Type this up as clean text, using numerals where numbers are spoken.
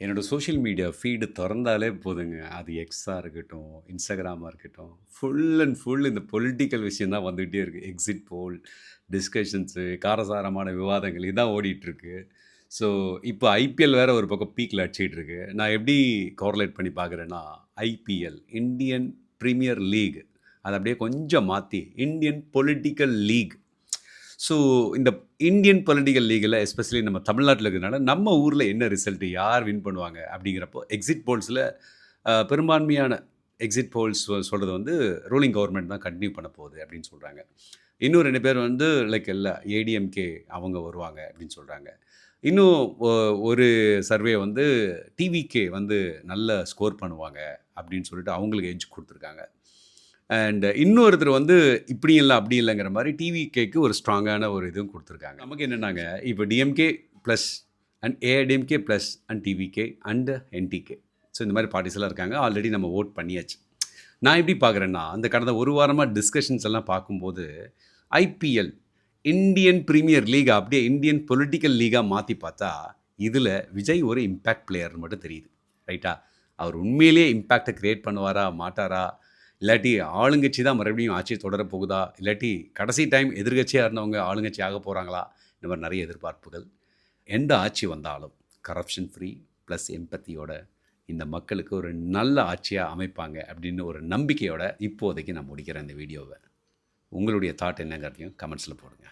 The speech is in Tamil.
என்னோட சோஷியல் மீடியா ஃபீடு தொறந்தாலே போதுங்க. அது எக்ஸா இருக்கட்டும், இன்ஸ்டாகிராமா இருக்கட்டும், ஃபுல் அண்ட் ஃபுல் இந்த பொலிட்டிக்கல் விஷயம் தான் வந்துகிட்டே இருக்கு. எக்ஸிட் போல், டிஸ்கஷன்ஸு, காரசாரமான விவாதங்கள் இதான் ஓடிட்டுருக்கு. ஸோ, இப்போ ஐபிஎல் வேற ஒரு பக்கம் பீக்ல அடிச்சிட்டு இருக்கு. நான் எப்படி கோரிலேட் பண்ணி பார்க்குறேன்னா, ஐபிஎல் இந்தியன் பிரீமியர் லீக் அத அப்படியே கொஞ்சம் மாத்தி இந்தியன் பொலிட்டிக்கல் லீக். ஸோ, இந்த இந்தியன் பொலிட்டிக்கல் லீக்ல எஸ்பெஷலி நம்ம தமிழ்நாட்டில இருக்கிறதுனால, நம்ம ஊர்ல என்ன ரிசல்ட் யார் வின் பண்ணுவாங்க அப்படிங்கிறப்போ, எக்ஸிட் போல்ஸ்ல பெரும்பான்மையான எக்ஸிட் போல்ஸ் சொல்றது வந்து ரூலிங் கவர்ன்மெண்ட் தான் கன்டின்யூ பண்ண போகுது அப்படின்னு சொல்றாங்க. இன்னும் 2 பேர் வந்து லைக் இல்ல ஏடிஎம்கே அவங்க வருவாங்க அப்படின்னு சொல்றாங்க. இன்னும் ஒ ஒரு சர்வே வந்து டிவிகே வந்து நல்ல ஸ்கோர் பண்ணுவாங்க அப்படின்னு சொல்லிட்டு அவங்களுக்கு எட்ஜ் குடுத்துருக்காங்க. அண்ட் இன்னொருத்தர் வந்து இப்படி இல்ல, அப்படி இல்லங்கிற மாரி டிவிகேக்கு ஒரு ஸ்ட்ராங்கான ஒரு இதுவும் குடுத்துருக்காங்க. நமக்கு என்னன்னாங்க, இப்போ DMK plus and AIADMK plus and TVK and NTK. So இந்த மாரி பார்ட்டிஸ்லாம் இருக்காங்க. ஆல்ரெடி நம்ம வோட் பண்ணியாச்சு. நான் எப்படி பார்க்குறேன்னா, அந்த கடந்த ஒரு வாரமா டிஸ்கஷன்ஸ் எல்லாம் பார்க்கும்போது, ஐபிஎல் இந்தியன் பிரீமியர் லீக் அப்படியே இந்தியன் பொலிட்டிக்கல் லீகா மாத்தி பார்த்தா, இதுல விஜய் ஒரு இம்பாக்ட் பிளேயர்ன்னு மட்டும் தெரியுது. ரைட்டா? அவர் உண்மையிலேயே இம்பாக்ட்ட கிரியேட் பண்ணுவாரா? மாட்டாரா? இல்லாட்டி ஆளுங்கட்சி தான் மறுபடியும் ஆட்சிய தொடரப் போகுதா? இல்லாட்டி கடைசி டைம் எதிர்க்கட்சியா இருந்தவங்க ஆளுங்கட்சி ஆகப் போறாங்களா? இந்த மாரி நெறைய எதிர்பார்ப்புகள். எந்த ஆட்சி வந்தாலும் கரப்ஷன் ஃப்ரீ ப்ளஸ் எம்பத்தியோட இந்த மக்களுக்கு ஒரு நல்ல ஆட்சியா அமைப்பாங்க அப்படின்னு ஒரு நம்பிக்கையோட இப்போதைக்கு நான் முடிக்கிறேன் இந்த வீடியோவ. உங்களுடைய தாட் என்னங்கிறதையும் கமெண்ட்ஸ்ல போடுங்க.